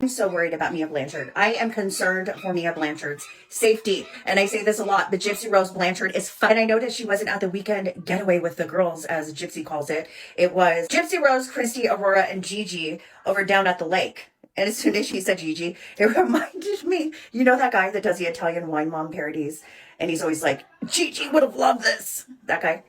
I'm so worried about Mia Blanchard. I am concerned for Mia Blanchard's safety. And I say this a lot, but Gypsy Rose Blanchard is fun. And I noticed she wasn't at the weekend getaway with the girls, as Gypsy calls it. It was Gypsy Rose, Christy, Aurora, and Gigi over down at the lake. And as soon as she said Gigi, it reminded me, you know that guy that does the Italian wine mom parodies? And he's always like, Gigi would have loved this. That guy.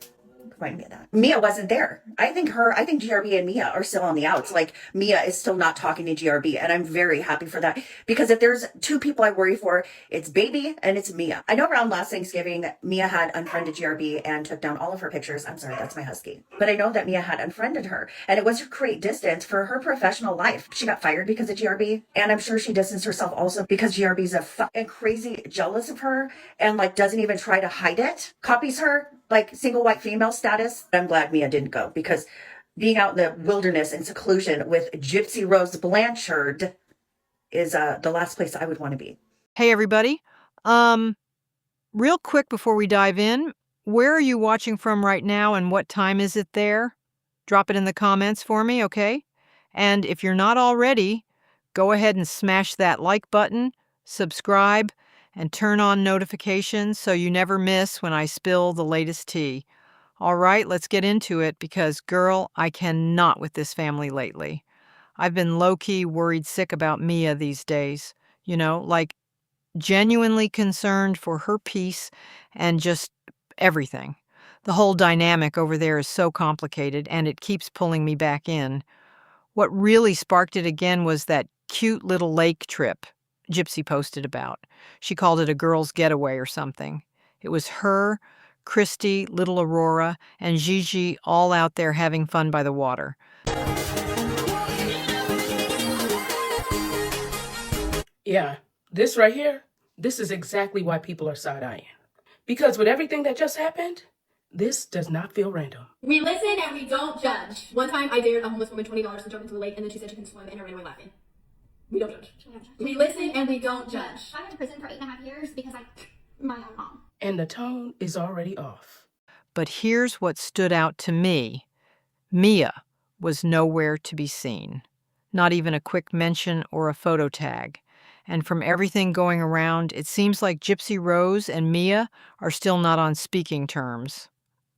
Remind me of that. Mia wasn't there. I think GRB and Mia are still on the outs. Like, Mia is still not talking to GRB, and I'm very happy for that. Because if there's two people I worry for, it's Baby and it's Mia. I know around last Thanksgiving, Mia had unfriended GRB and took down all of her pictures. I'm sorry, that's my husky. But I know that Mia had unfriended her, and it was to create distance for her professional life. She got fired because of GRB, and I'm sure she distanced herself also because GRB's and crazy jealous of her, and like doesn't even try to hide it. Copies her like single white female status. I'm glad Mia didn't go, because being out in the wilderness and seclusion with Gypsy Rose Blanchard is the last place I would want to be. Hey, everybody. Real quick before we dive in, where are you watching from right now and what time is it there? Drop it in the comments for me, okay? And if you're not already, go ahead and smash that like button, subscribe, and turn on notifications so you never miss when I spill the latest tea. All right, let's get into it because, girl, I cannot with this family lately. I've been low-key worried sick about Mia these days. You know, like genuinely concerned for her peace and just everything. The whole dynamic over there is so complicated and it keeps pulling me back in. What really sparked it again was that cute little lake trip Gypsy posted about. She called it a girl's getaway or something. It was her, Christy, little Aurora, and Gigi all out there having fun by the water. Yeah, this right here, this is exactly why people are side-eyeing. Because with everything that just happened, this does not feel random. We listen and we don't judge. One time I dared a homeless woman $20 to jump into the lake and then she said she can swim and I ran away laughing. We don't judge. We listen and we don't judge. I went to prison for 8.5 years because my own mom. And the tone is already off. But here's what stood out to me. Mia was nowhere to be seen. Not even a quick mention or a photo tag. And from everything going around, it seems like Gypsy Rose and Mia are still not on speaking terms.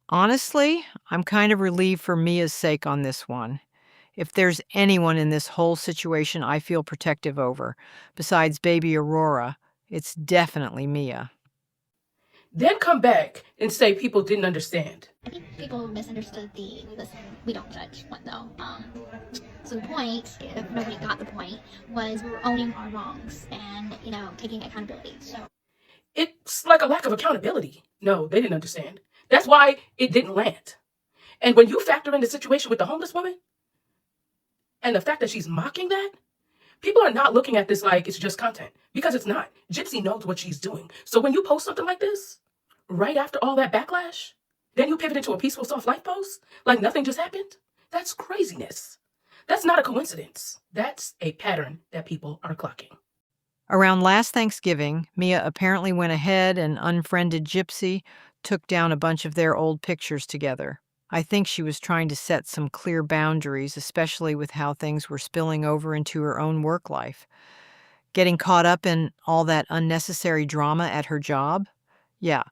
Honestly, I'm kind of relieved for Mia's sake on this one. If there's anyone in this whole situation I feel protective over, besides baby Aurora, it's definitely Mia. Then come back and say people didn't understand. I think people misunderstood the listen, we don't judge one though. So the point, if nobody got the point, was we were owning our wrongs and, taking accountability. So It's like a lack of accountability. No, they didn't understand. That's why it didn't land. And when you factor in the situation with the homeless woman, and the fact that she's mocking that, people are not looking at this like it's just content, because it's not. Gypsy knows what she's doing. So when you post something like this, right after all that backlash, then you pivot into a peaceful, soft life post, like nothing just happened, that's craziness. That's not a coincidence. That's a pattern that people are clocking. Around last Thanksgiving, Mia apparently went ahead and unfriended Gypsy, took down a bunch of their old pictures together. I think she was trying to set some clear boundaries, especially with how things were spilling over into her own work life. Getting caught up in all that unnecessary drama at her job? Yeah,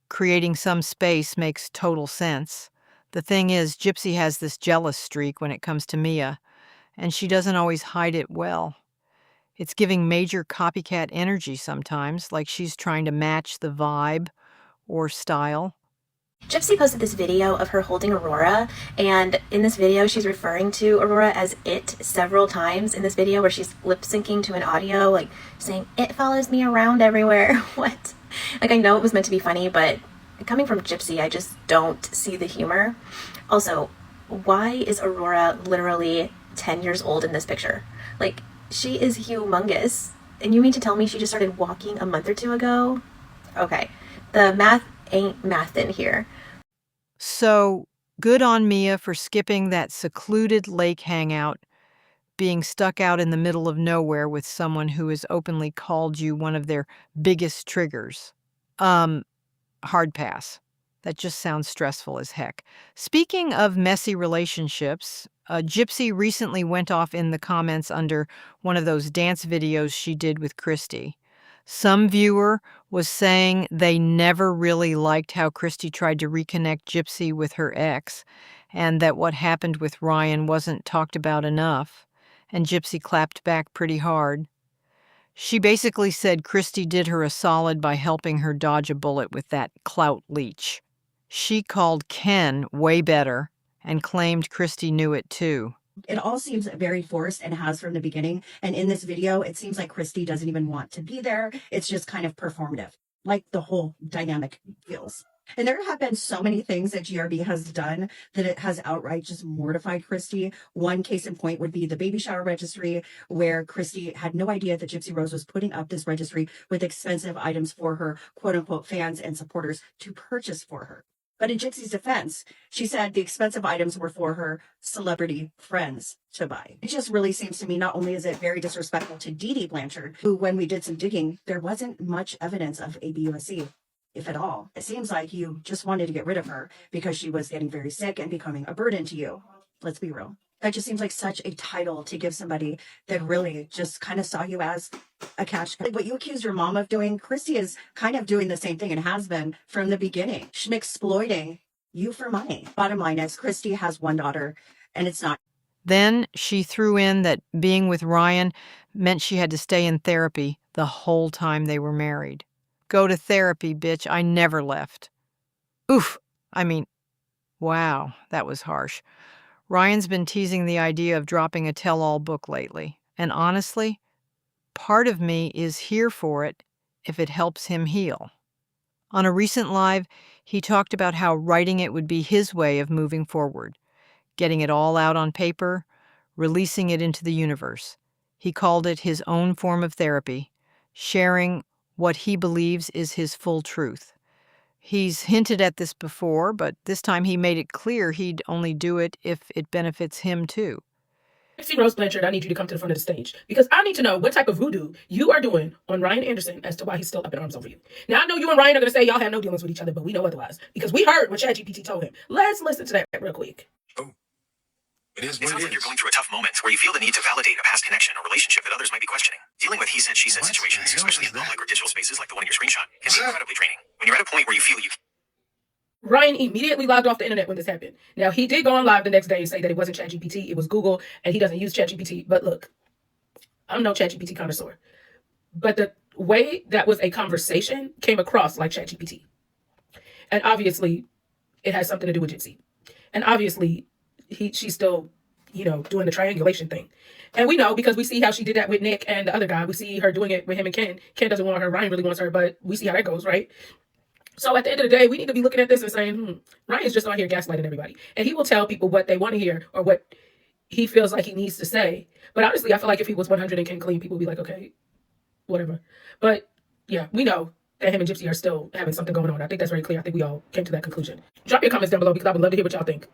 creating some space makes total sense. The thing is, Gypsy has this jealous streak when it comes to Mia, and she doesn't always hide it well. It's giving major copycat energy sometimes, like she's trying to match the vibe or style. Gypsy posted this video of her holding Aurora, and in this video she's referring to Aurora as it several times in this video where she's lip syncing to an audio, like saying, "It follows me around everywhere." What? Like, I know it was meant to be funny, but coming from Gypsy, I just don't see the humor. Also, why is Aurora literally 10 years old in this picture? Like, she is humongous. And you mean to tell me she just started walking a month or two ago? Okay, the math ain't mathin' here. So, good on Mia for skipping that secluded lake hangout, being stuck out in the middle of nowhere with someone who has openly called you one of their biggest triggers. Hard pass. That just sounds stressful as heck. Speaking of messy relationships, Gypsy recently went off in the comments under one of those dance videos she did with Christy. Some viewer was saying they never really liked how Christy tried to reconnect Gypsy with her ex, and that what happened with Ryan wasn't talked about enough, and Gypsy clapped back pretty hard. She basically said Christy did her a solid by helping her dodge a bullet with that clout leech. She called Ken way better and claimed Christy knew it too. It all seems very forced and has from the beginning. And in this video, it seems like Christy doesn't even want to be there. It's just kind of performative, like the whole dynamic feels. And there have been so many things that GRB has done that it has outright just mortified Christy. One case in point would be the baby shower registry, where Christy had no idea that Gypsy Rose was putting up this registry with expensive items for her quote unquote fans and supporters to purchase for her. But in Gypsy's defense, she said the expensive items were for her celebrity friends to buy. It just really seems to me, not only is it very disrespectful to Dee Dee Blanchard, who, when we did some digging, there wasn't much evidence of ABUSC, if at all. It seems like you just wanted to get rid of her because she was getting very sick and becoming a burden to you. Let's be real. That just seems like such a title to give somebody that really just kind of saw you as a cash. Like what you accused your mom of doing, Christy is kind of doing the same thing and has been from the beginning. She's exploiting you for money. Bottom line is Christy has one daughter and it's not. Then she threw in that being with Ryan meant she had to stay in therapy the whole time they were married. Go to therapy, bitch. I never left. Oof. Wow, that was harsh. Ryan's been teasing the idea of dropping a tell-all book lately, and honestly, part of me is here for it if it helps him heal. On a recent live, he talked about how writing it would be his way of moving forward, getting it all out on paper, releasing it into the universe. He called it his own form of therapy, sharing what he believes is his full truth. He's hinted at this before, but this time he made it clear he'd only do it if it benefits him too. Gypsy Rose Blanchard, I need you to come to the front of the stage because I need to know what type of voodoo you are doing on Ryan Anderson as to why he's still up in arms over you. Now, I know you and Ryan are going to say y'all have no dealings with each other, but we know otherwise because we heard what ChatGPT told him. Let's listen to that real quick. Oh, it sounds like you're going through a tough moment where you feel the need to validate a past connection or relationship that others might be questioning. Dealing with he said, she said situations, especially in public or digital spaces like the one in your screenshot, can be incredibly draining. When you're at a point where you feel you... Ryan immediately logged off the internet when this happened. Now, he did go on live the next day and say that it wasn't ChatGPT, it was Google, and he doesn't use ChatGPT. But look, I'm no ChatGPT connoisseur. But the way that was a conversation came across like ChatGPT. And obviously, it has something to do with Gypsy. And obviously, she's still, doing the triangulation thing. And we know because we see how she did that with Nick and the other guy. We see her doing it with him and Ken. Ken doesn't want her. Ryan really wants her, but we see how that goes, right? So at the end of the day, we need to be looking at this and saying, Ryan's just on here gaslighting everybody. And he will tell people what they want to hear or what he feels like he needs to say. But honestly, I feel like if he was 100 and came clean, people would be like, okay, whatever. But yeah, we know that him and Gypsy are still having something going on. I think that's very clear. I think we all came to that conclusion. Drop your comments down below because I would love to hear what y'all think.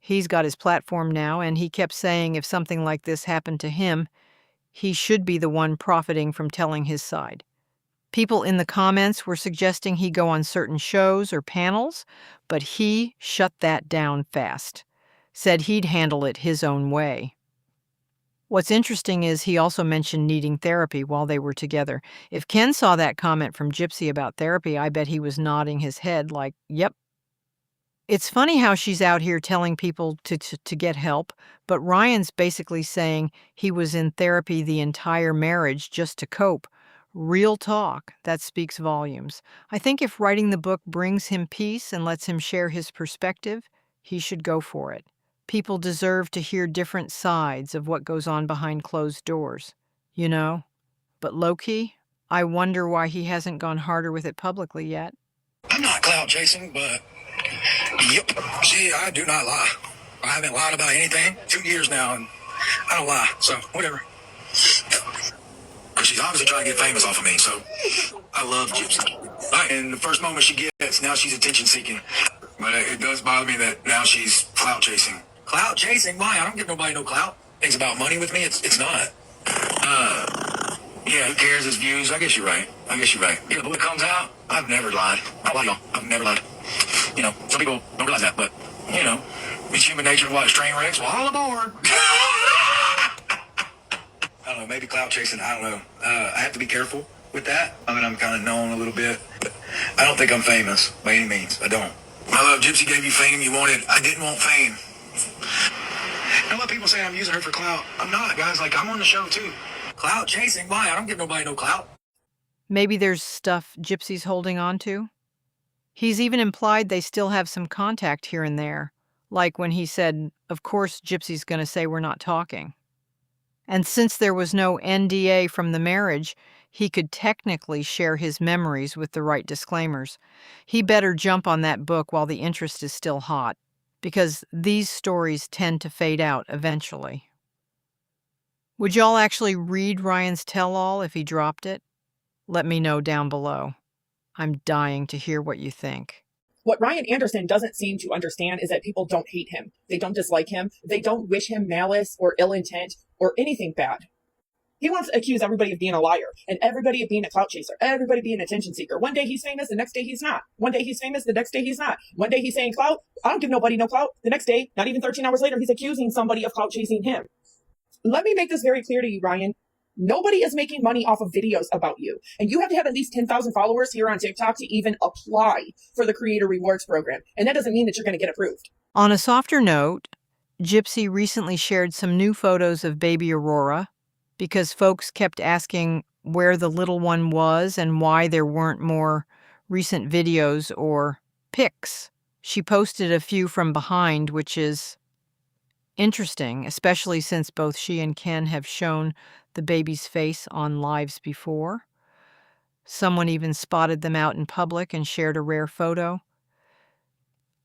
He's got his platform now, and he kept saying if something like this happened to him, he should be the one profiting from telling his side. People in the comments were suggesting he go on certain shows or panels, but he shut that down fast, said he'd handle it his own way. What's interesting is he also mentioned needing therapy while they were together. If Ken saw that comment from Gypsy about therapy, I bet he was nodding his head like, yep. It's funny how she's out here telling people to get help, but Ryan's basically saying he was in therapy the entire marriage just to cope. Real talk, that speaks volumes. I think if writing the book brings him peace and lets him share his perspective, he should go for it. People deserve to hear different sides of what goes on behind closed doors, But low-key, I wonder why he hasn't gone harder with it publicly yet. I'm not clout chasing, but yep. See, I do not lie. I haven't lied about anything 2 years now, and I don't lie, so whatever. She's obviously trying to get famous off of me, so I love Gypsy. And the first moment she gets, now she's attention seeking. But it does bother me that now she's clout chasing. Clout chasing? Why? I don't give nobody no clout. Things about money with me, it's not. Yeah, who cares his views? I guess you're right. Yeah, but when it comes out, I've never lied. I lie, y'all. I've never lied. Some people don't realize that, but You know, it's human nature to watch train wrecks. Well, all aboard. I don't know, maybe clout chasing, I don't know. I have to be careful with that. I mean, I'm kind of known a little bit, but I don't think I'm famous by any means. I don't. I love Gypsy gave you fame you wanted. I didn't want fame. You know what people say I'm using her for clout? I'm not, guys. Like, I'm on the show, too. Clout chasing? Why? I don't give nobody no clout. Maybe there's stuff Gypsy's holding on to. He's even implied they still have some contact here and there, like when he said, of course Gypsy's going to say we're not talking. And since there was no NDA from the marriage, he could technically share his memories with the right disclaimers. He better jump on that book while the interest is still hot, because these stories tend to fade out eventually. Would y'all actually read Ryan's tell-all if he dropped it? Let me know down below. I'm dying to hear what you think. What Ryan Anderson doesn't seem to understand is that people don't hate him. They don't dislike him. They don't wish him malice or ill intent or anything bad. He wants to accuse everybody of being a liar and everybody of being a clout chaser, everybody being an attention seeker. One day he's famous, the next day he's not. One day he's famous, the next day he's not. One day he's saying clout, I don't give nobody no clout. The next day, not even 13 hours later, he's accusing somebody of clout chasing him. Let me make this very clear to you, Ryan. Nobody is making money off of videos about you. And you have to have at least 10,000 followers here on TikTok to even apply for the Creator Rewards program. And that doesn't mean that you're going to get approved. On a softer note, Gypsy recently shared some new photos of baby Aurora because folks kept asking where the little one was and why there weren't more recent videos or pics. She posted a few from behind, which is interesting, especially since both she and Ken have shown the baby's face on lives before. Someone even spotted them out in public and shared a rare photo.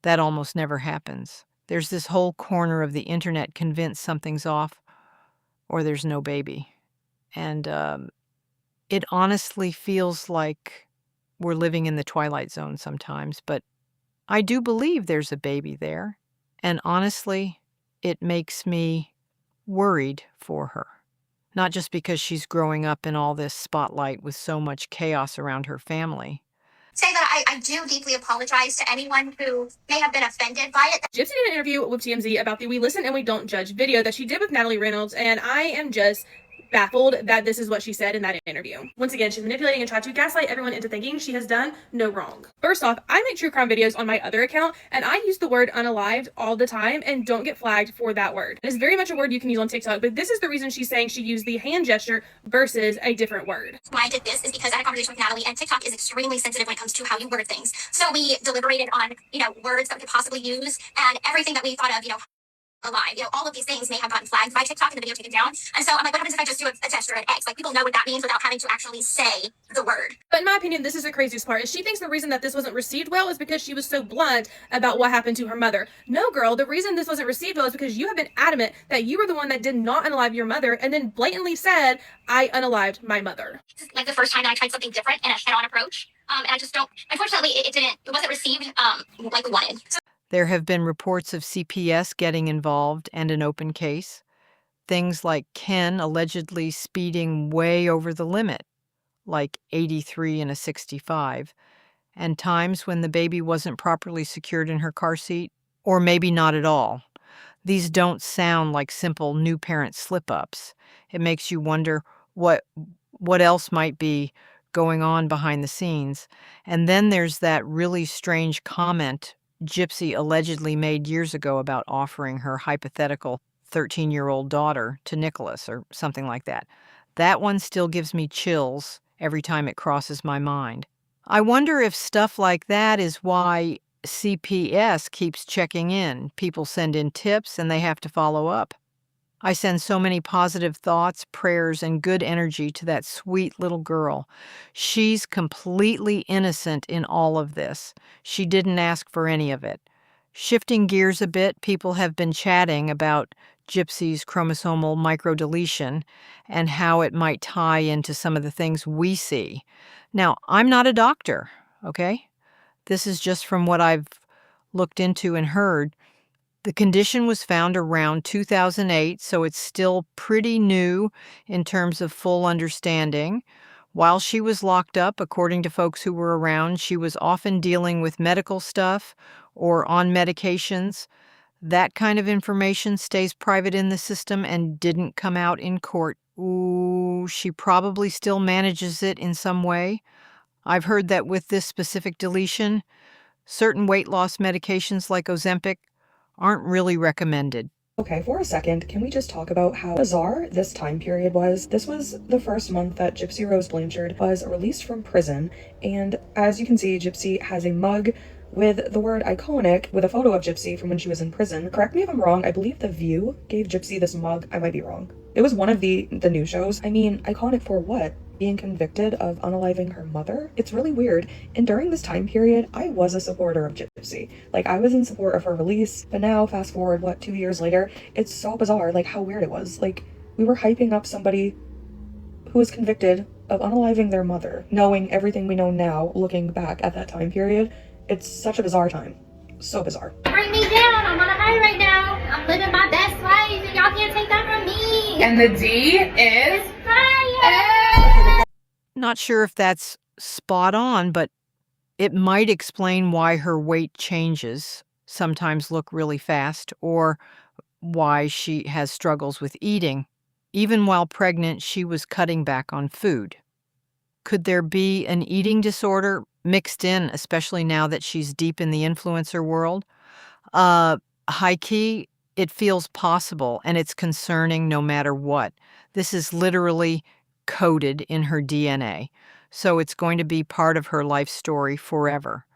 That almost never happens. There's this whole corner of the internet convinced something's off or there's no baby. And it honestly feels like we're living in the Twilight Zone sometimes, but I do believe there's a baby there. And honestly, it makes me worried for her. Not just because she's growing up in all this spotlight with so much chaos around her family. Say that I do deeply apologize to anyone who may have been offended by it. Gypsy did an interview with TMZ about the We Listen and We Don't Judge video that she did with Natalie Reynolds, and I am just baffled that this is what she said in that interview. Once again, she's manipulating and trying to gaslight everyone into thinking she has done no wrong. First off, I make true crime videos on my other account, and I use the word unalived all the time and don't get flagged for that word. It is very much a word you can use on TikTok, but this is the reason she's saying she used the hand gesture versus a different word. Why I did this is because I had a conversation with Natalie, and TikTok is extremely sensitive when it comes to how you word things. So we deliberated on, words that we could possibly use, and everything that we thought of, alive. All of these things may have gotten flagged by TikTok and the video taken down. And so I'm like, what happens if I just do a gesture at X? Like, people know what that means without having to actually say the word. But in my opinion, this is the craziest part, is she thinks the reason that this wasn't received well is because she was so blunt about what happened to her mother. No, girl, the reason this wasn't received well is because you have been adamant that you were the one that did not unalive your mother and then blatantly said, I unalived my mother. This is like the first time that I tried something different and a head-on approach. And I just don't, unfortunately, it wasn't received like we wanted. So There have been reports of CPS getting involved and an open case. Things like Ken allegedly speeding way over the limit, like 83 in a 65, and times when the baby wasn't properly secured in her car seat, or maybe not at all. These don't sound like simple new parent slip-ups. It makes you wonder what else might be going on behind the scenes. And then there's that really strange comment Gypsy allegedly made years ago about offering her hypothetical 13-year-old daughter to Nicholas or something like that. That one still gives me chills every time it crosses my mind. I wonder if stuff like that is why CPS keeps checking in. People send in tips and they have to follow up. I send so many positive thoughts, prayers, and good energy to that sweet little girl. She's completely innocent in all of this. She didn't ask for any of it. Shifting gears a bit, people have been chatting about Gypsy's chromosomal microdeletion and how it might tie into some of the things we see. Now, I'm not a doctor, okay? This is just from what I've looked into and heard. The condition was found around 2008, so it's still pretty new in terms of full understanding. While she was locked up, according to folks who were around, she was often dealing with medical stuff or on medications. That kind of information stays private in the system and didn't come out in court. Ooh, she probably still manages it in some way. I've heard that with this specific deletion, certain weight loss medications like Ozempic aren't really recommended. Okay, for a second, can we just talk about how bizarre this time period was? This was the first month that Gypsy Rose Blanchard was released from prison, and as you can see, Gypsy has a mug with the word iconic with a photo of Gypsy from when she was in prison. Correct me if I'm wrong, I believe The View gave Gypsy this mug. I might be wrong. It was one of the news shows. I mean, iconic for what? Being convicted of unaliving her mother? It's really weird. And during this time period, I was a supporter of Gypsy. Like, I was in support of her release, but now, fast forward, 2 years later, it's so bizarre, like, how weird it was. Like, we were hyping up somebody who was convicted of unaliving their mother, knowing everything we know now, looking back at that time period. It's such a bizarre time. So bizarre. Bring me down. I'm on a high right now. I'm living my best life, and y'all can't take that from me. And the D is fire. Not sure if that's spot on, but it might explain why her weight changes, sometimes look really fast, or why she has struggles with eating. Even while pregnant, she was cutting back on food. Could there be an eating disorder mixed in, especially now that she's deep in the influencer world? High key, it feels possible, and it's concerning no matter what. This is literally coded in her DNA, so it's going to be part of her life story forever.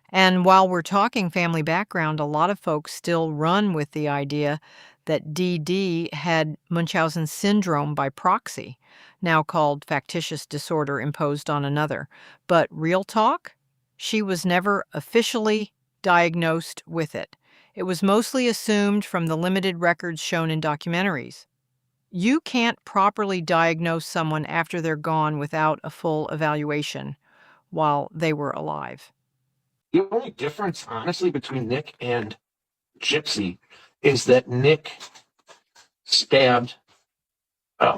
And while we're talking family background, a lot of folks still run with the idea that DD had Munchausen syndrome by proxy, now called factitious disorder imposed on another. But real talk, she was never officially diagnosed with it. It was mostly assumed from the limited records shown in documentaries. You can't properly diagnose someone after they're gone without a full evaluation while they were alive. The only difference, honestly, between Nick and Gypsy is that Nick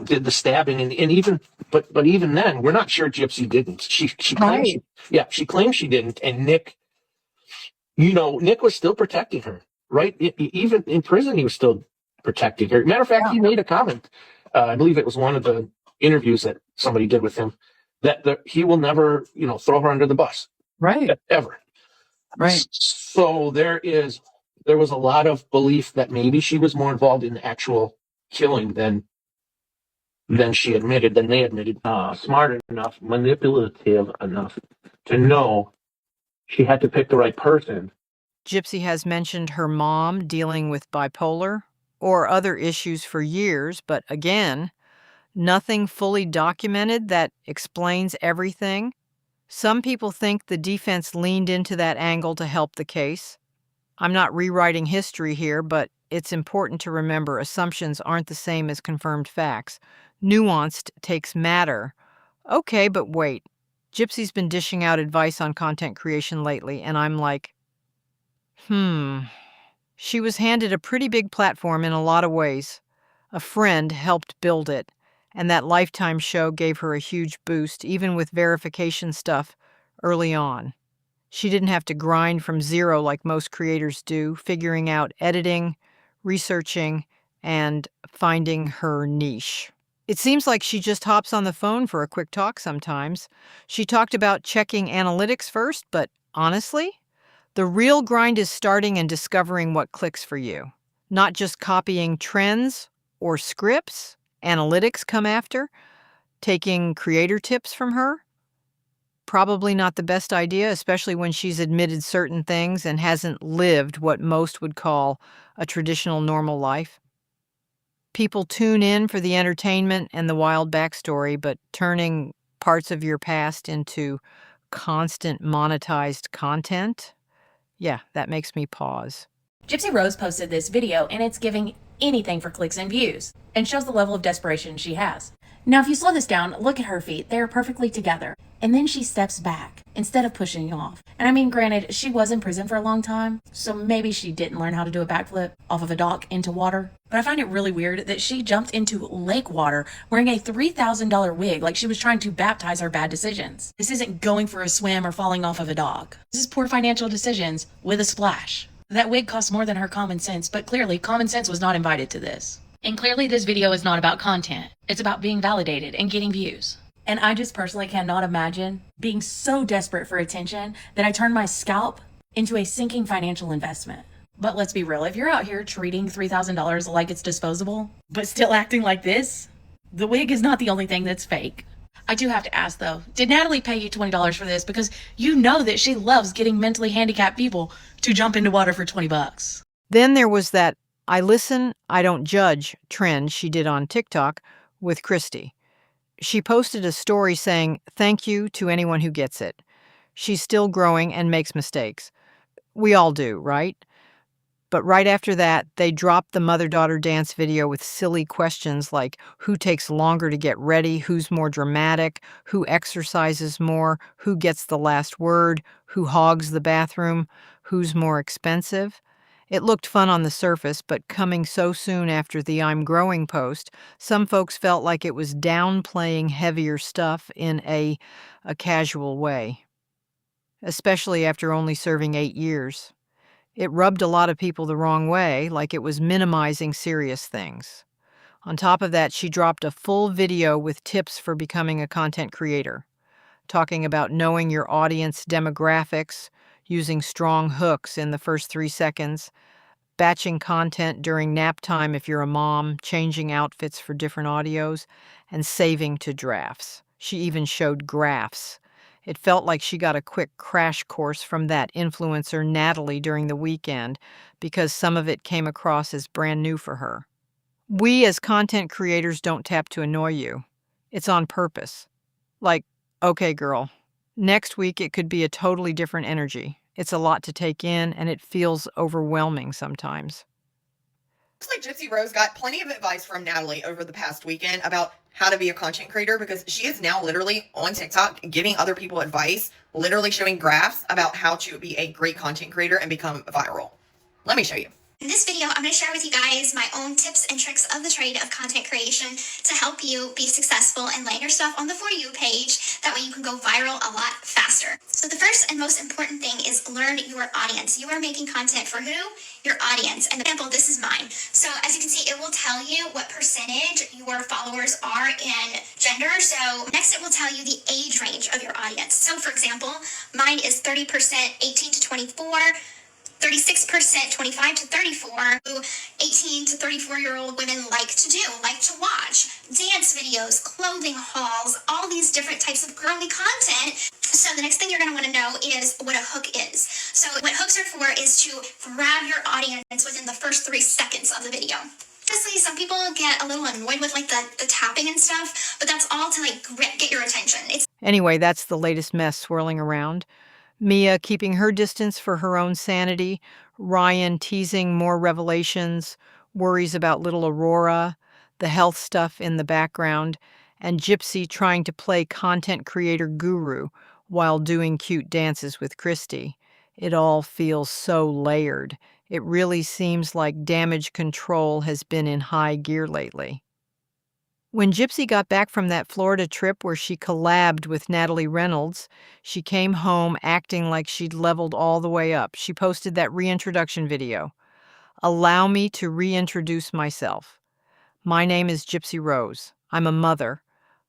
did the stabbing, and even then, we're not sure Gypsy didn't. She claims she claims she didn't, and Nick was still protecting her, right? Even in prison, he was still protecting her. Matter of fact, he made a comment. I believe it was one of the interviews that somebody did with him that he will never, throw her under the bus, right? Ever. Right. So there was a lot of belief that maybe she was more involved in the actual killing than they admitted. Smart enough, manipulative enough to know she had to pick the right person. Gypsy has mentioned her mom dealing with bipolar or other issues for years, but again, nothing fully documented that explains everything. Some people think the defense leaned into that angle to help the case. I'm not rewriting history here, but it's important to remember assumptions aren't the same as confirmed facts. Nuanced takes matter. Okay, but wait. Gypsy's been dishing out advice on content creation lately, and I'm like, She was handed a pretty big platform in a lot of ways. A friend helped build it, and that Lifetime show gave her a huge boost, even with verification stuff early on. She didn't have to grind from zero like most creators do, figuring out editing, researching, and finding her niche. It seems like she just hops on the phone for a quick talk sometimes. She talked about checking analytics first, but honestly, the real grind is starting and discovering what clicks for you. Not just copying trends or scripts. Analytics come after. Taking creator tips from her. Probably not the best idea, especially when she's admitted certain things and hasn't lived what most would call a traditional normal life. People tune in for the entertainment and the wild backstory, but turning parts of your past into constant monetized content? Yeah, that makes me pause. Gypsy Rose posted this video, and it's giving anything for clicks and views, and shows the level of desperation she has. Now, if you slow this down, look at her feet. They are perfectly together. and then she steps back instead of pushing off. And I mean, granted, she was in prison for a long time, so maybe she didn't learn how to do a backflip off of a dock into water. But I find it really weird that she jumped into lake water wearing a $3,000 wig like she was trying to baptize her bad decisions. This isn't going for a swim or falling off of a dock. This is poor financial decisions with a splash. That wig cost more than her common sense, but clearly common sense was not invited to this. And clearly this video is not about content. It's about being validated and getting views. And I just personally cannot imagine being so desperate for attention that I turn my scalp into a sinking financial investment. But let's be real, if you're out here treating $3,000 like it's disposable, but still acting like this, the wig is not the only thing that's fake. I do have to ask though, did Natalie pay you $20 for this? Because you know that she loves getting mentally handicapped people to jump into water for $20. Then there was that I listen, I don't judge trend she did on TikTok with Christy. She posted a story saying, "Thank you to anyone who gets it. She's still growing and makes mistakes." We all do, right? But right after that, they dropped the mother-daughter dance video with silly questions like who takes longer to get ready, who's more dramatic, who exercises more, who gets the last word, who hogs the bathroom, who's more expensive. It looked fun on the surface, but coming so soon after the I'm growing post, some folks felt like it was downplaying heavier stuff in a casual way, especially after only serving 8 years. It rubbed a lot of people the wrong way, like it was minimizing serious things. On top of that, she dropped a full video with tips for becoming a content creator, talking about knowing your audience demographics, using strong hooks in the first 3 seconds, batching content during nap time if you're a mom, changing outfits for different audios, and saving to drafts. She even showed graphs. It felt like she got a quick crash course from that influencer Natalie during the weekend because some of it came across as brand new for her. We as content creators don't tap to annoy you. It's on purpose. Like, okay, girl, next week it could be a totally different energy. It's a lot to take in, and it feels overwhelming sometimes. Looks like Gypsy Rose got plenty of advice from Natalie over the past weekend about how to be a content creator, because she is now literally on TikTok giving other people advice, literally showing graphs about how to be a great content creator and become viral. Let me show you. In this video, I'm going to share with you guys my own tips and tricks of the trade of content creation to help you be successful and land your stuff on the For You page. That way you can go viral a lot faster. So the first and most important thing is learn your audience. You are making content for who? Your audience. And the example, this is mine. So as you can see, it will tell you what percentage your followers are in gender. So next it will tell you the age range of your audience. So for example, mine is 30% 18 to 24. 36% 25 to 34, 18 to 34-year-old women like to watch dance videos, clothing hauls, all these different types of girly content. So the next thing you're going to want to know is what a hook is. So what hooks are for is to grab your audience within the first 3 seconds of the video. Honestly, some people get a little annoyed with like the tapping and stuff, but that's all to like get your attention. Anyway, that's the latest mess swirling around. Mia keeping her distance for her own sanity, Ryan teasing more revelations, worries about little Aurora, the health stuff in the background, and Gypsy trying to play content creator guru while doing cute dances with Christy. It all feels so layered. It really seems like damage control has been in high gear lately. When Gypsy got back from that Florida trip where she collabed with Natalie Reynolds, she came home acting like she'd leveled all the way up. She posted that reintroduction video. Allow me to reintroduce myself. My name is Gypsy Rose. I'm a mother.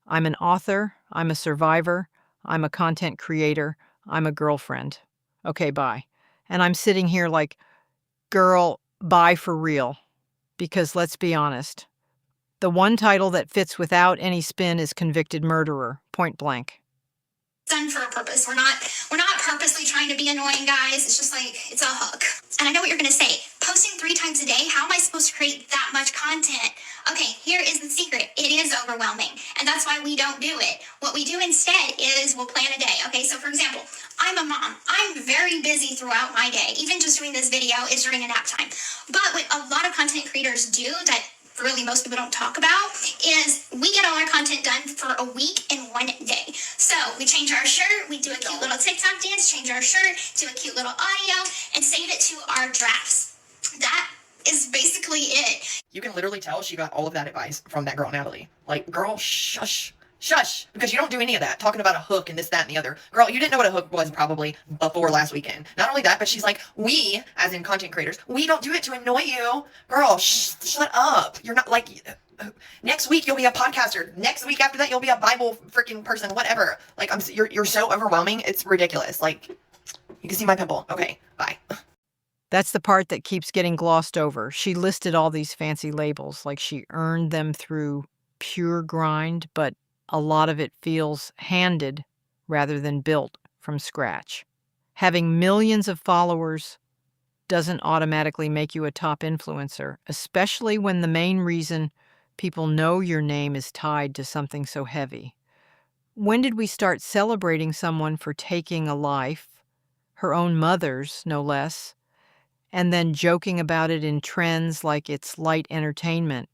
I'm an author. I'm a survivor. I'm a content creator. I'm a girlfriend. Okay, bye. And I'm sitting here like, girl, bye for real. Because let's be honest. The one title that fits without any spin is convicted murderer, point blank. Done for a purpose. We're not purposely trying to be annoying, guys. It's just like, it's a hook. And I know what you're going to say. Posting 3 times a day, how am I supposed to create that much content? Okay, here is the secret. It is overwhelming. And that's why we don't do it. What we do instead is we'll plan a day. Okay, so for example, I'm a mom. I'm very busy throughout my day. Even just doing this video is during a nap time. But what a lot of content creators do that really most people don't talk about is we get all our content done for a week in one day. So we change our shirt, we do a cute little TikTok dance, change our shirt, do a cute little audio, and save it to our drafts. That is basically it. You can literally tell she got all of that advice from that girl, Natalie. Like, girl, shush. Shush, because you don't do any of that, talking about a hook and this, that, and the other. Girl, you didn't know what a hook was probably before last weekend. Not only that, but she's like, we, as in content creators, we don't do it to annoy you. Girl, shut up. You're not like, next week you'll be a podcaster. Next week after that you'll be a Bible freaking person, whatever. Like, you're so overwhelming, it's ridiculous. Like, you can see my pimple. Okay, bye. That's the part that keeps getting glossed over. She listed all these fancy labels like she earned them through pure grind, but a lot of it feels handed rather than built from scratch. Having millions of followers doesn't automatically make you a top influencer, especially when the main reason people know your name is tied to something so heavy. When did we start celebrating someone for taking a life, her own mother's, no less, and then joking about it in trends like it's light entertainment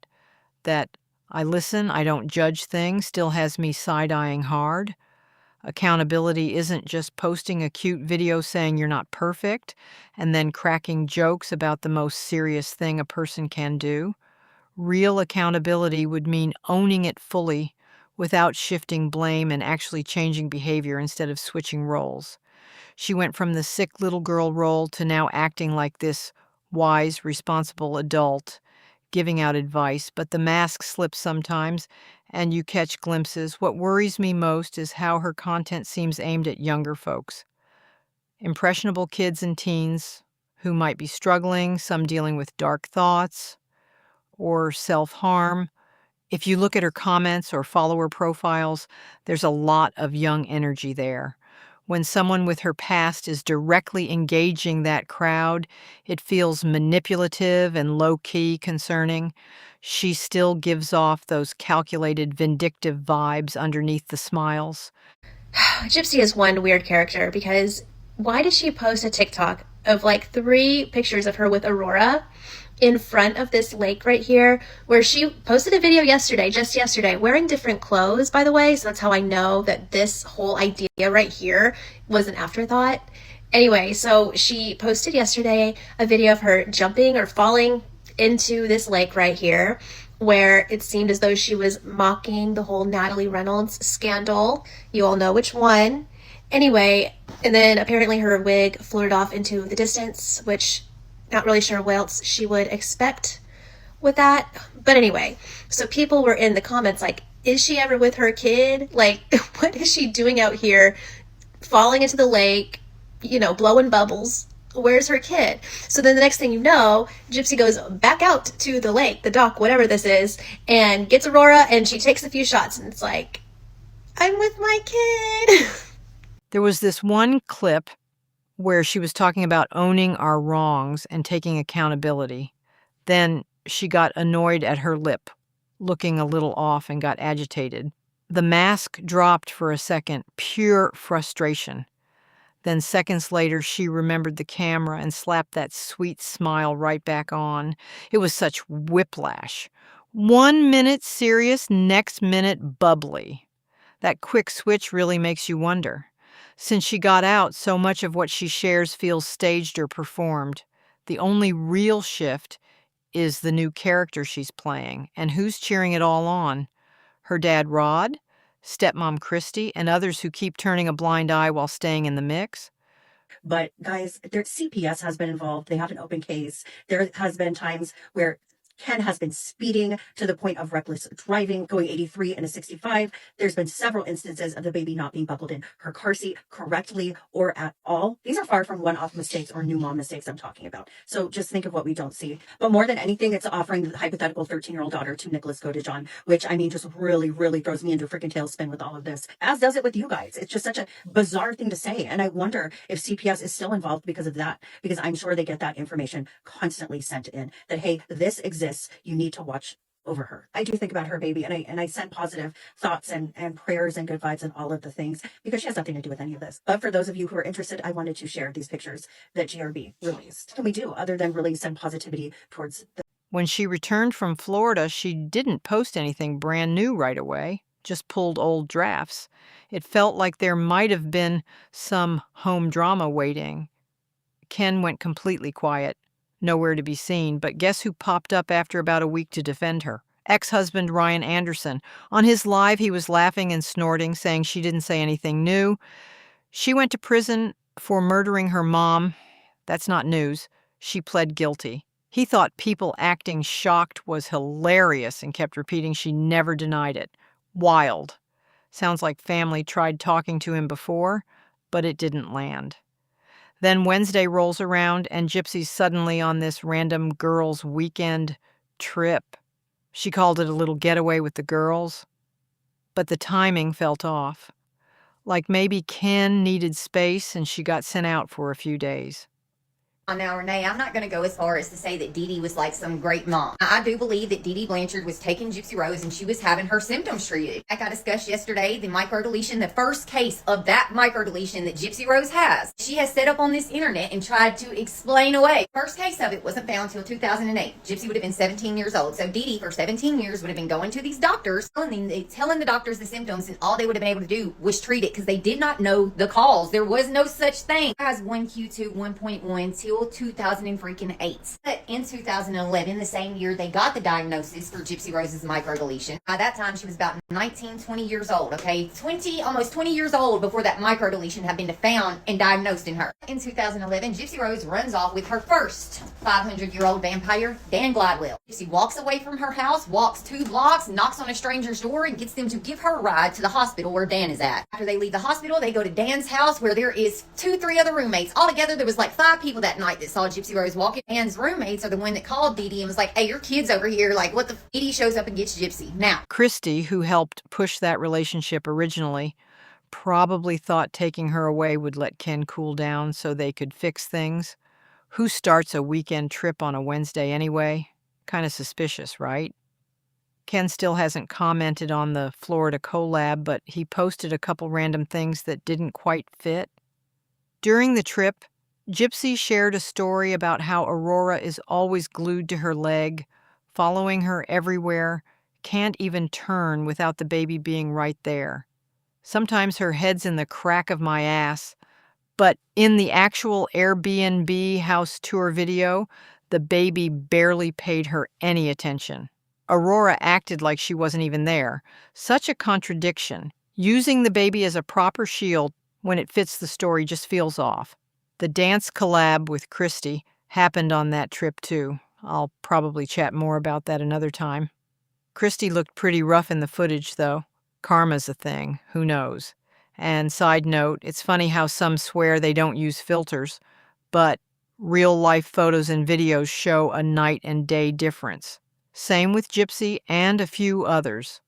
that I listen, I don't judge things, still has me side-eyeing hard? Accountability isn't just posting a cute video saying you're not perfect and then cracking jokes about the most serious thing a person can do. Real accountability would mean owning it fully without shifting blame and actually changing behavior instead of switching roles. She went from the sick little girl role to now acting like this wise, responsible adult, giving out advice, but the mask slips sometimes, and you catch glimpses. What worries me most is how her content seems aimed at younger folks. Impressionable kids and teens who might be struggling, some dealing with dark thoughts or self-harm. If you look at her comments or follower profiles, there's a lot of young energy there. When someone with her past is directly engaging that crowd, it feels manipulative and low-key concerning. She still gives off those calculated, vindictive vibes underneath the smiles. Gypsy is one weird character because why did she post a TikTok of like 3 pictures of her with Aurora in front of this lake right here, where she posted a video just yesterday, wearing different clothes, by the way, so that's how I know that this whole idea right here was an afterthought. Anyway, so she posted yesterday a video of her jumping or falling into this lake right here, where it seemed as though she was mocking the whole Natalie Reynolds scandal. You all know which one. Anyway, and then apparently her wig floated off into the distance, which not really sure what else she would expect with that. But anyway, so people were in the comments like, is she ever with her kid? Like, what is she doing out here falling into the lake, you know, blowing bubbles? Where's her kid? So then the next thing you know, Gypsy goes back out to the lake, the dock, whatever this is, and gets Aurora, and she takes a few shots, and it's like, I'm with my kid. There was this one clip where she was talking about owning our wrongs and taking accountability. Then she got annoyed at her lip, looking a little off, and got agitated. The mask dropped for a second, pure frustration. Then seconds later, she remembered the camera and slapped that sweet smile right back on. It was such whiplash. 1 minute serious, next minute bubbly. That quick switch really makes you wonder. Since she got out, so much of what she shares feels staged or performed. The only real shift is the new character she's playing. And who's cheering it all on? Her dad, Rod, stepmom, Christy, and others who keep turning a blind eye while staying in the mix? But guys, CPS has been involved. They have an open case. There has been times where Ken has been speeding to the point of reckless driving, going 83 and a 65. There's been several instances of the baby not being buckled in her car seat correctly or at all. These are far from one-off mistakes or new mom mistakes I'm talking about. So just think of what we don't see. But more than anything, it's offering the hypothetical 13-year-old daughter to Nicholas Godejohn, which I mean just really, really throws me into a freaking tailspin with all of this, as does it with you guys. It's just such a bizarre thing to say. And I wonder if CPS is still involved because of that, because I'm sure they get that information constantly sent in that, hey, this exists. You need to watch over her. I do think about her baby, and I send positive thoughts and prayers and good vibes and all of the things, because she has nothing to do with any of this. But for those of you who are interested, I wanted to share these pictures that GRB released. What can we do other than really send positivity towards the... When she returned from Florida, she didn't post anything brand new right away. just pulled old drafts. It felt like there might have been some home drama waiting. Ken went completely quiet, nowhere to be seen, but guess who popped up after about a week to defend her? Ex-husband Ryan Anderson. On his live, he was laughing and snorting, saying she didn't say anything new. She went to prison for murdering her mom. That's not news. She pled guilty. He thought people acting shocked was hilarious and kept repeating she never denied it. Wild. Sounds like family tried talking to him before, but it didn't land. Then Wednesday rolls around and Gypsy's suddenly on this random girls' weekend trip. She called it a little getaway with the girls, but the timing felt off. Like maybe Ken needed space and she got sent out for a few days. Now, Renee, I'm not going to go as far as to say that Dee Dee was like some great mom. I do believe that Dee Dee Blanchard was taking Gypsy Rose and she was having her symptoms treated. Like I discussed yesterday, the microdeletion, the first case of that microdeletion that Gypsy Rose has, she has set up on this internet and tried to explain away. First case of it wasn't found until 2008. Gypsy would have been 17 years old. So Dee Dee, for 17 years, would have been going to these doctors, telling the doctors the symptoms, and all they would have been able to do was treat it because they did not know the cause. There was no such thing as 1Q2 1.1 till 2008. But in 2011, the same year they got the diagnosis for Gypsy Rose's microdeletion. By that time, she was about 19, 20 years old, okay? Almost 20 years old before that microdeletion had been found and diagnosed in her. In 2011, Gypsy Rose runs off with her first 500-year-old vampire, Dan Gladwell. Gypsy walks away from her house, walks 2 blocks, knocks on a stranger's door, and gets them to give her a ride to the hospital where Dan is at. After they leave the hospital, they go to Dan's house where there is 2-3 other roommates. Altogether, there was like 5 people that night that saw Gypsy Rose walking. Dan's roommates are the one that called Dee Dee and was like, hey, your kid's over here. Like, what the Dee Dee shows up and gets Gypsy. Now, Christy, who helped push that relationship originally, probably thought taking her away would let Ken cool down so they could fix things. Who starts a weekend trip on a Wednesday anyway? Kind of suspicious, right? Ken still hasn't commented on the Florida collab, but he posted a couple random things that didn't quite fit. During the trip, Gypsy shared a story about how Aurora is always glued to her leg, following her everywhere, can't even turn without the baby being right there. Sometimes her head's in the crack of my ass, but in the actual Airbnb house tour video, the baby barely paid her any attention. Aurora acted like she wasn't even there. Such a contradiction. Using the baby as a proper shield when it fits the story just feels off. The dance collab with Christy happened on that trip too. I'll probably chat more about that another time. Christy looked pretty rough in the footage though. Karma's a thing, who knows? And side note, it's funny how some swear they don't use filters, but real-life photos and videos show a night and day difference. Same with Gypsy and a few others.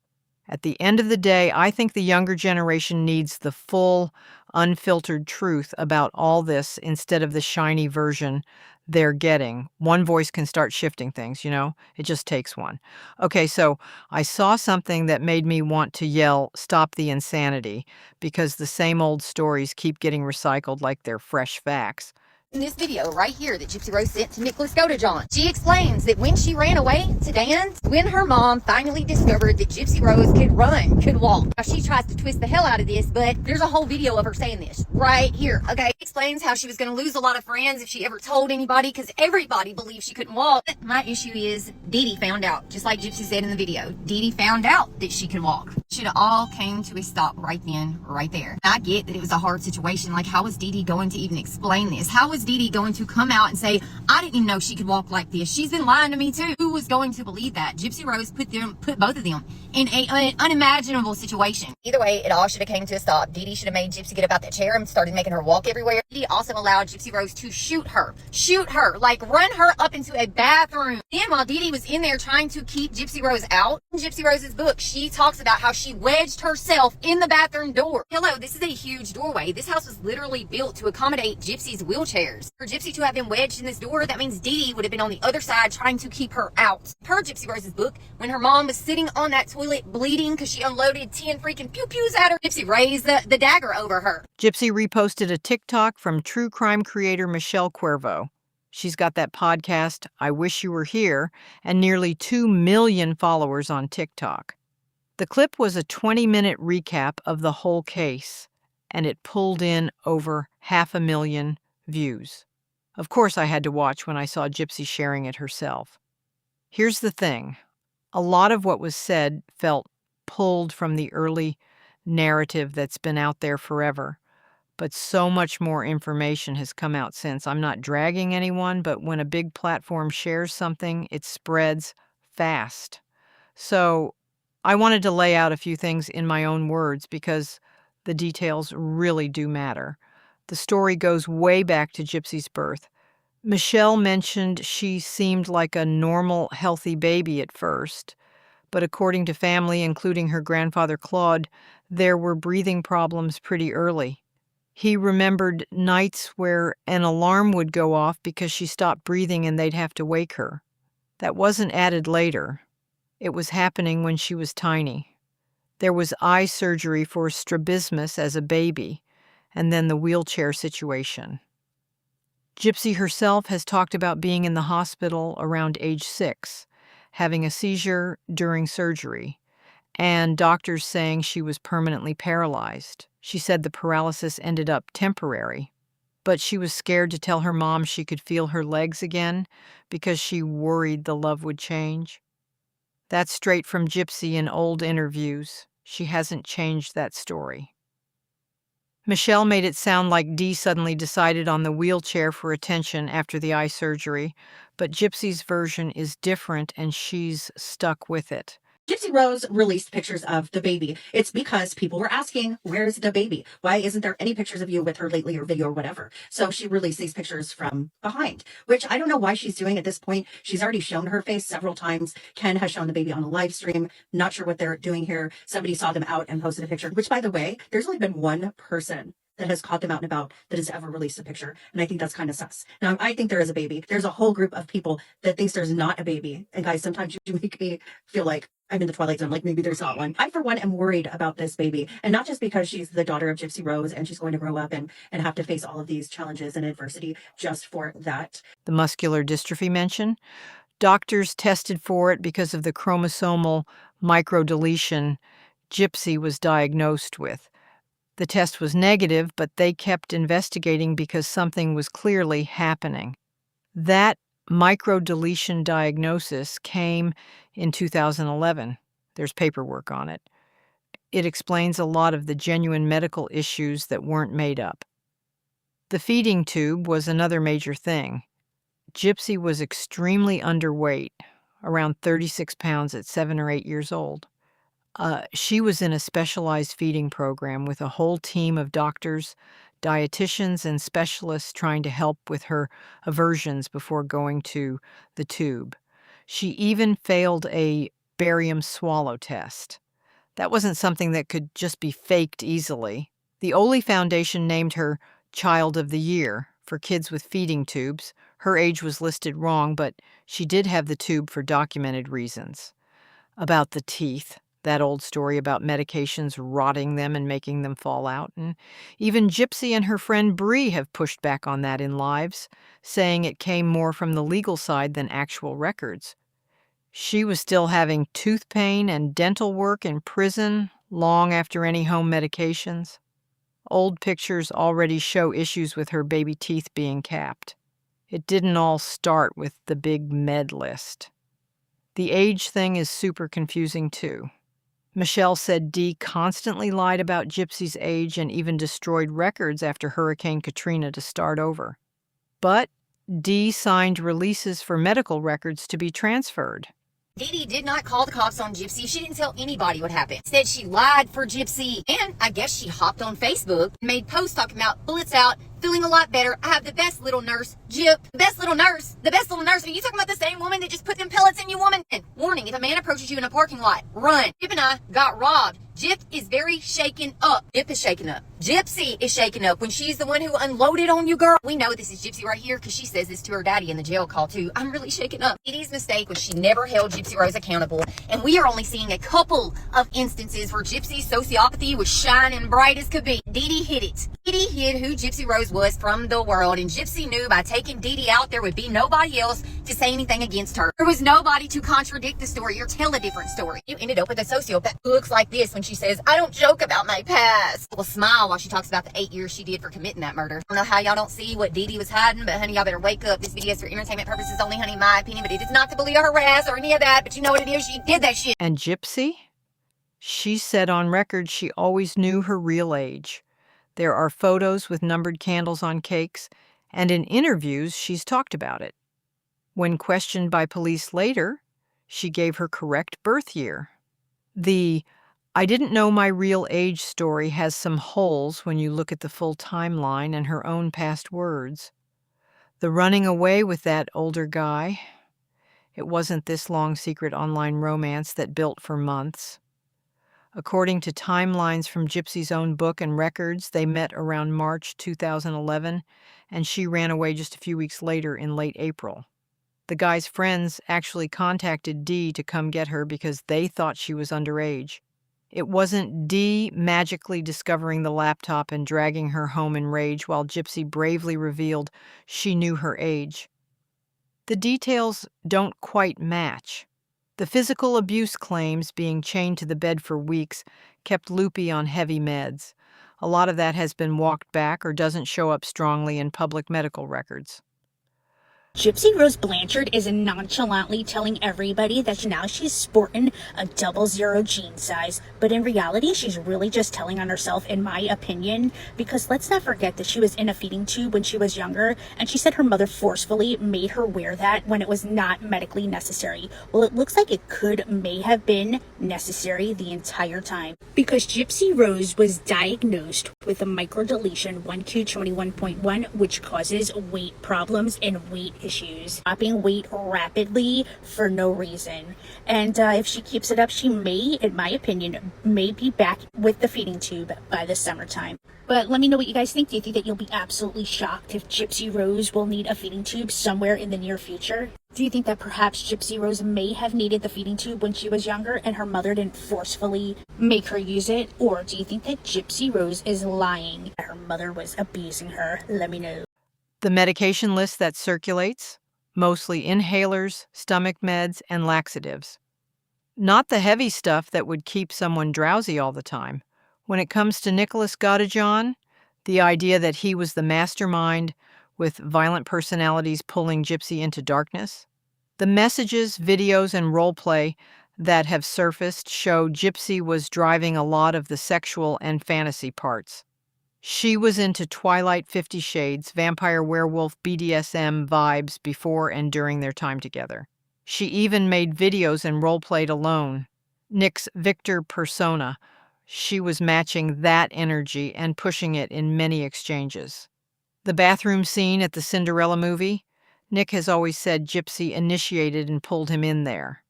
At the end of the day, I think the younger generation needs the full, unfiltered truth about all this instead of the shiny version they're getting. One voice can start shifting things, you know? It just takes one. Okay, so I saw something that made me want to yell, "Stop the insanity," because the same old stories keep getting recycled like they're fresh facts. in this video right here that Gypsy Rose sent to Nicholas Godejohn, she explains that when she ran away to Dan's, when her mom finally discovered that Gypsy Rose could run, could walk. Now she tries to twist the hell out of this, but there's a whole video of her saying this right here, okay? Explains how she was going to lose a lot of friends if she ever told anybody because everybody believed she couldn't walk. My issue is Dee Dee found out, just like Gypsy said in the video. Dee Dee found out that she could walk. Should have all came to a stop right then, right there. I get that it was a hard situation. Like, how was Dee Dee going to even explain this? How was Dee Dee going to come out and say, I didn't even know she could walk like this? She's been lying to me too. Who was going to believe that? Gypsy Rose put both of them in an unimaginable situation. Either way, it all should have came to a stop. Dee Dee should have made Gypsy get up out that chair and started making her walk everywhere. Dee Dee also allowed Gypsy Rose to shoot her, like run her up into a bathroom. Then while Dee Dee was in there trying to keep Gypsy Rose out, in Gypsy Rose's book, she talks about how she wedged herself in the bathroom door. Hello, this is a huge doorway. This house was literally built to accommodate Gypsy's wheelchairs. For Gypsy to have been wedged in this door, that means Dee Dee would have been on the other side trying to keep her out. Per Gypsy Rose's book, when her mom was sitting on that toilet bleeding because she unloaded 10 freaking pew-pews at her, Gypsy raised the dagger over her. Gypsy reposted a TikTok from true crime creator Michelle Cuervo. She's got that podcast, I Wish You Were Here, and nearly 2 million followers on TikTok. The clip was a 20-minute recap of the whole case, and it pulled in over 500,000 views. Of course, I had to watch when I saw Gypsy sharing it herself. Here's the thing. A lot of what was said felt pulled from the early narrative that's been out there forever, but so much more information has come out since. I'm not dragging anyone, but when a big platform shares something, it spreads fast. So I wanted to lay out a few things in my own words because the details really do matter. The story goes way back to Gypsy's birth. Michelle mentioned she seemed like a normal, healthy baby at first, but according to family, including her grandfather Claude, there were breathing problems pretty early. He remembered nights where an alarm would go off because she stopped breathing and they'd have to wake her. That wasn't added later. It was happening when she was tiny. There was eye surgery for strabismus as a baby, and then the wheelchair situation. Gypsy herself has talked about being in the hospital around age 6, having a seizure during surgery, and doctors saying she was permanently paralyzed. She said the paralysis ended up temporary, but she was scared to tell her mom she could feel her legs again because she worried the love would change. That's straight from Gypsy in old interviews. She hasn't changed that story. Michelle made it sound like Dee suddenly decided on the wheelchair for attention after the eye surgery, but Gypsy's version is different and she's stuck with it. Gypsy Rose released pictures of the baby. It's because people were asking, where's the baby? Why isn't there any pictures of you with her lately or video or whatever? So she released these pictures from behind, which I don't know why she's doing at this point. She's already shown her face several times. Ken has shown the baby on a live stream. Not sure what they're doing here. Somebody saw them out and posted a picture, which, by the way, there's only been one person that has caught them out and about that has ever released a picture. And I think that's kind of sus. Now, I think there is a baby. There's a whole group of people that thinks there's not a baby. And guys, sometimes you make me feel like I'm in the Twilight Zone, like maybe there's not one. I, for one, am worried about this baby. And not just because she's the daughter of Gypsy Rose and she's going to grow up and have to face all of these challenges and adversity just for that. The muscular dystrophy mention. Doctors tested for it because of the chromosomal microdeletion Gypsy was diagnosed with. The test was negative, but they kept investigating because something was clearly happening. That microdeletion diagnosis came in 2011. There's paperwork on it. It explains a lot of the genuine medical issues that weren't made up. The feeding tube was another major thing. Gypsy was extremely underweight, around 36 pounds at 7 or 8 years old. She was in a specialized feeding program with a whole team of doctors, dietitians, and specialists trying to help with her aversions before going to the tube. She even failed a barium swallow test. That wasn't something that could just be faked easily. The Oli Foundation named her Child of the Year for kids with feeding tubes. Her age was listed wrong, but she did have the tube for documented reasons. About the teeth. That old story about medications rotting them and making them fall out. And even Gypsy and her friend Bree have pushed back on that in lives, saying it came more from the legal side than actual records. She was still having tooth pain and dental work in prison long after any home medications. Old pictures already show issues with her baby teeth being capped. It didn't all start with the big med list. The age thing is super confusing too. Michelle said Dee constantly lied about Gypsy's age and even destroyed records after Hurricane Katrina to start over. But Dee signed releases for medical records to be transferred. Dee Dee did not call the cops on Gypsy. She didn't tell anybody what happened. Said she lied for Gypsy. And I guess she hopped on Facebook, made posts talking about bullets out, feeling a lot better. I have the best little nurse, Gyp. The best little nurse. The best little nurse. Are you talking about the same woman that just put them pellets in you, woman? And warning, if a man approaches you in a parking lot, run. Gyp and I got robbed. Gyp is very shaken up. Gyp is shaken up. Gypsy is shaken up when she's the one who unloaded on you, girl. We know this is Gypsy right here because she says this to her daddy in the jail call too. I'm really shaken up. Dee Dee's mistake was she never held Gypsy Rose accountable, and we are only seeing a couple of instances where Gypsy's sociopathy was shining bright as could be. Dee Dee hid it. Dee Dee hid who Gypsy Rose was from the world, and Gypsy knew by taking Dee Dee out there would be nobody else to say anything against her. There was nobody to contradict the story or tell a different story. You ended up with a sociopath who looks like this when she says, "I don't joke about my past." Will smile while she talks about the 8 years she did for committing that murder. I don't know how y'all don't see what Dee Dee was hiding, but honey, y'all better wake up. This video is for entertainment purposes only, honey, my opinion, but it is not to bully or harass or any of that, but you know what it is, she did that shit. And Gypsy? She said on record she always knew her real age. There are photos with numbered candles on cakes, and in interviews she's talked about it. When questioned by police later, she gave her correct birth year. The "I didn't know my real age" story has some holes when you look at the full timeline and her own past words. The running away with that older guy, it wasn't this long secret online romance that built for months. According to timelines from Gypsy's own book and records, they met around March 2011, and she ran away just a few weeks later in late April. The guy's friends actually contacted Dee to come get her because they thought she was underage. It wasn't Dee magically discovering the laptop and dragging her home in rage while Gypsy bravely revealed she knew her age. The details don't quite match. The physical abuse claims, being chained to the bed for weeks, kept Loopy on heavy meds. A lot of that has been walked back or doesn't show up strongly in public medical records. Gypsy Rose Blanchard is nonchalantly telling everybody that now she's sporting a 00 jean size, but in reality she's really just telling on herself, in my opinion, because let's not forget that she was in a feeding tube when she was younger, and she said her mother forcefully made her wear that when it was not medically necessary. Well, it looks like it may have been necessary the entire time, because Gypsy Rose was diagnosed with a microdeletion 1Q21.1, which causes weight problems and weight issues, dropping weight rapidly for no reason. And if she keeps it up, she may, in my opinion, may be back with the feeding tube by the summertime. But let me know what you guys think. Do you think that you'll be absolutely shocked if Gypsy Rose will need a feeding tube somewhere in the near future? Do you think that perhaps Gypsy Rose may have needed the feeding tube when she was younger and her mother didn't forcefully make her use it? Or do you think that Gypsy Rose is lying, that her mother was abusing her? Let me know. The medication list that circulates, mostly inhalers, stomach meds, and laxatives. Not the heavy stuff that would keep someone drowsy all the time. When it comes to Nicholas Godejohn, the idea that he was the mastermind with violent personalities pulling Gypsy into darkness, the messages, videos, and role play that have surfaced show Gypsy was driving a lot of the sexual and fantasy parts. She was into Twilight, 50 Shades, vampire, werewolf, BDSM vibes before and during their time together. She even made videos and role-played alone. Nick's Victor persona, she was matching that energy and pushing it in many exchanges. The bathroom scene at the Cinderella movie, Nick has always said Gypsy initiated and pulled him in there.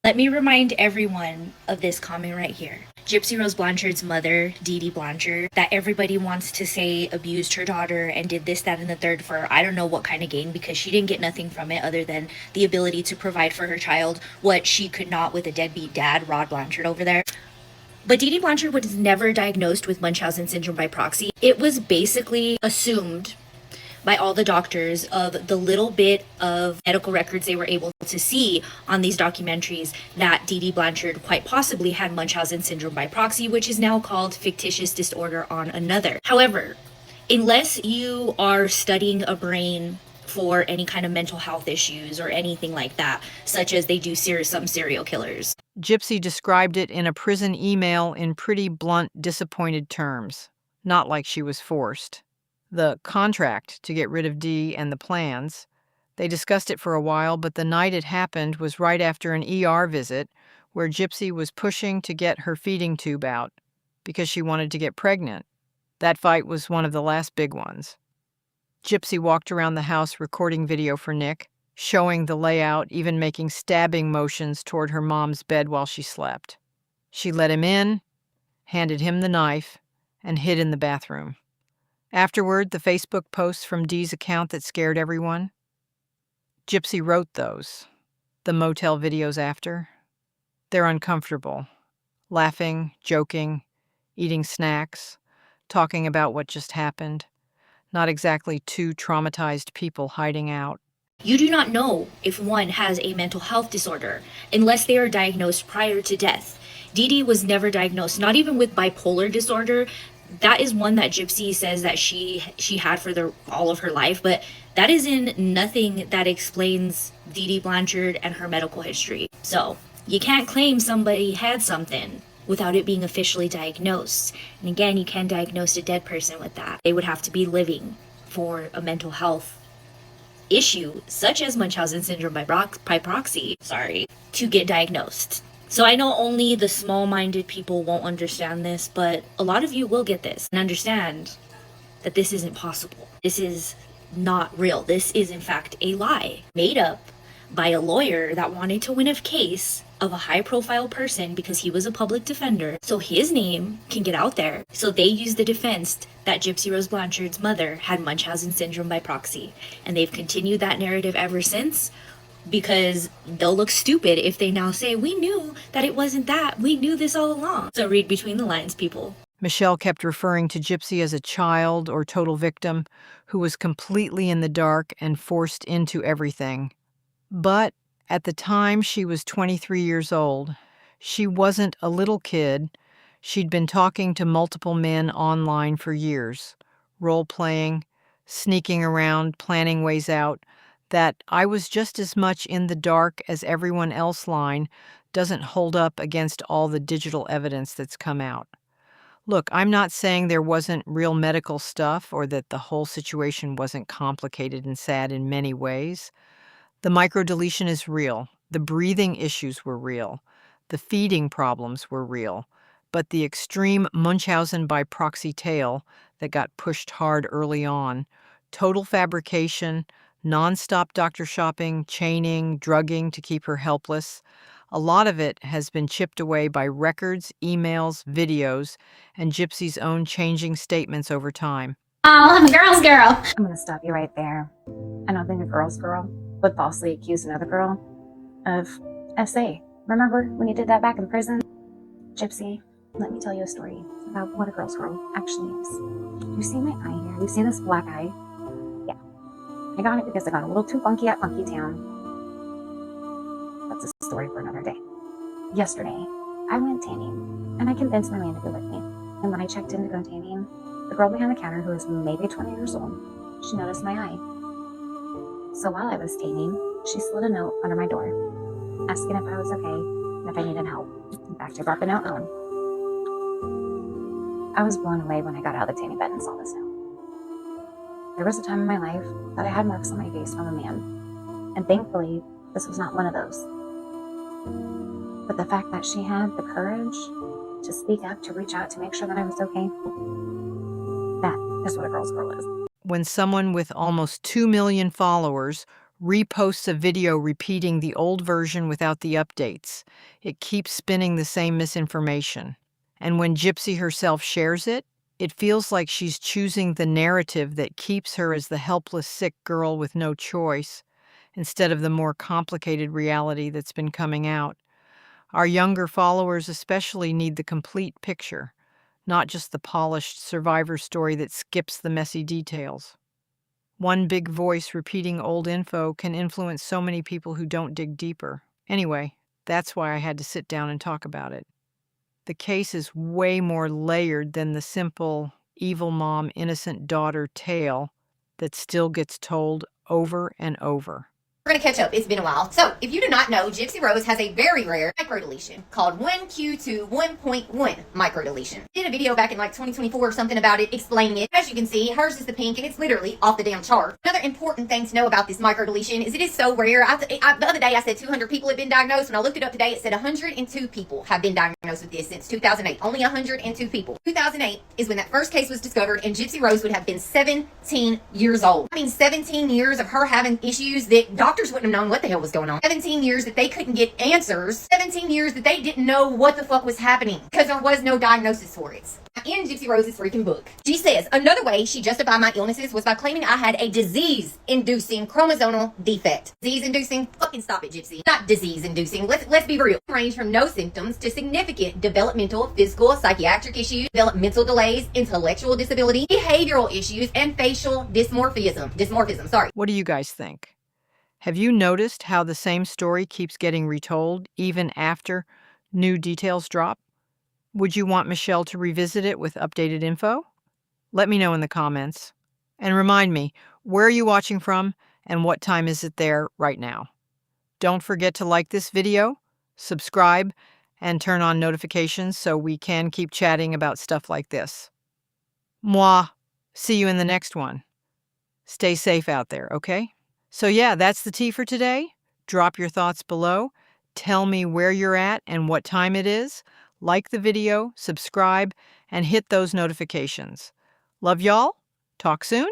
Let me remind everyone of this comment right here. Gypsy Rose Blanchard's mother, Dee Dee Blanchard, that everybody wants to say abused her daughter and did this, that, and the third for I don't know what kind of gain, because she didn't get nothing from it other than the ability to provide for her child what she could not with a deadbeat dad, Rod Blanchard, over there. But Dee Dee Blanchard was never diagnosed with Munchausen syndrome by proxy. It was basically assumed by all the doctors of the little bit of medical records they were able to see on these documentaries that Dee Dee Blanchard quite possibly had Munchausen syndrome by proxy, which is now called fictitious disorder on another. However, unless you are studying a brain for any kind of mental health issues or anything like that, such as they do some serial killers. Gypsy described it in a prison email in pretty blunt, disappointed terms, not like she was forced. The contract to get rid of Dee and the plans. They discussed it for a while, but the night it happened was right after an ER visit where Gypsy was pushing to get her feeding tube out because she wanted to get pregnant. That fight was one of the last big ones. Gypsy walked around the house recording video for Nick, showing the layout, even making stabbing motions toward her mom's bed while she slept. She let him in, handed him the knife, and hid in the bathroom. Afterward, the Facebook posts from Dee's account that scared everyone. Gypsy wrote those, the motel videos after. They're uncomfortable. Laughing, joking, eating snacks, talking about what just happened. not exactly two traumatized people hiding out. You do not know if one has a mental health disorder unless they are diagnosed prior to death. Dee Dee was never diagnosed, not even with bipolar disorder. That is one that Gypsy says that she had for all of her life, but that is in nothing that explains Dee Dee Blanchard and her medical history. So you can't claim somebody had something without it being officially diagnosed. And again, you can't diagnose a dead person with that. They would have to be living for a mental health issue, such as Munchausen syndrome by proxy, to get diagnosed. So I know only the small-minded people won't understand this, but a lot of you will get this and understand that this isn't possible. This is not real. This is, in fact, a lie made up by a lawyer that wanted to win a case of a high-profile person because he was a public defender, so his name can get out there. So they used the defense that Gypsy Rose Blanchard's mother had Munchausen syndrome by proxy, and they've continued that narrative ever since, because they'll look stupid if they now say, we knew that it wasn't that. We knew this all along. So read between the lines, people. Michelle kept referring to Gypsy as a child or total victim who was completely in the dark and forced into everything. But at the time, she was 23 years old. She wasn't a little kid. She'd been talking to multiple men online for years, role-playing, sneaking around, planning ways out. That I was just as much in the dark as everyone else line doesn't hold up against all the digital evidence that's come out. Look, I'm not saying there wasn't real medical stuff or that the whole situation wasn't complicated and sad in many ways. The microdeletion is real. The breathing issues were real. The feeding problems were real. But the extreme Munchausen by proxy tale that got pushed hard early on, total fabrication, nonstop doctor shopping, chaining, drugging to keep her helpless. A lot of it has been chipped away by records, emails, videos, and Gypsy's own changing statements over time. Oh, I'm a girl's girl. I'm going to stop you right there. I don't think a girl's girl would falsely accuse another girl of SA. Remember when you did that back in prison? Gypsy, let me tell you a story about what a girl's girl actually is. You see my eye here? You see this black eye? I got it because I got a little too funky at Funky Town. That's a story for another day. Yesterday, I went tanning, and I convinced my man to go with me. And when I checked in to go tanning, the girl behind the counter, who is maybe 20 years old, she noticed my eye. So while I was tanning, she slid a note under my door, asking if I was okay and if I needed help. In fact, I brought the note home. I was blown away when I got out of the tanning bed and saw this note. There was a time in my life that I had marks on my face from a man, and thankfully, this was not one of those. But the fact that she had the courage to speak up, to reach out, to make sure that I was okay, that is what a girl's girl is. When someone with almost 2 million followers reposts a video repeating the old version without the updates, it keeps spinning the same misinformation. And when Gypsy herself shares it, it feels like she's choosing the narrative that keeps her as the helpless, sick girl with no choice, instead of the more complicated reality that's been coming out. Our younger followers especially need the complete picture, not just the polished survivor story that skips the messy details. One big voice repeating old info can influence so many people who don't dig deeper. Anyway, that's why I had to sit down and talk about it. The case is way more layered than the simple evil mom, innocent daughter tale that still gets told over and over. We're going to catch up. It's been a while. So, if you do not know, Gypsy Rose has a very rare microdeletion called 1Q2 microdeletion. I did a video back in like 2024 or something about it, explaining it. As you can see, hers is the pink, and it's literally off the damn chart. Another important thing to know about this microdeletion is it is so rare. The other day I said 200 people have been diagnosed. When I looked it up today, it said 102 people have been diagnosed with this since 2008. Only 102 people. 2008 is when that first case was discovered, and Gypsy Rose would have been 17 years old. I mean, 17 years of her having issues that doctors doctors wouldn't have known what the hell was going on. 17 years that they couldn't get answers. 17 years that they didn't know what the fuck was happening because there was no diagnosis for it. In Gypsy Rose's freaking book, she says another way she justified my illnesses was by claiming I had a disease-inducing chromosomal defect. Disease-inducing? Fucking stop it, Gypsy. Not disease-inducing. Let's be real. Range from no symptoms to significant developmental, physical, psychiatric issues, developmental delays, intellectual disability, behavioral issues, and facial dysmorphism. Sorry. What do you guys think? Have you noticed how the same story keeps getting retold even after new details drop? Would you want Michelle to revisit it with updated info? Let me know in the comments. And remind me, where are you watching from and what time is it there right now? Don't forget to like this video, subscribe, and turn on notifications so we can keep chatting about stuff like this. Mwah. See you in the next one. Stay safe out there, okay? So yeah, that's the tea for today. Drop your thoughts below. Tell me where you're at and what time it is. Like the video, subscribe, and hit those notifications. Love y'all. Talk soon.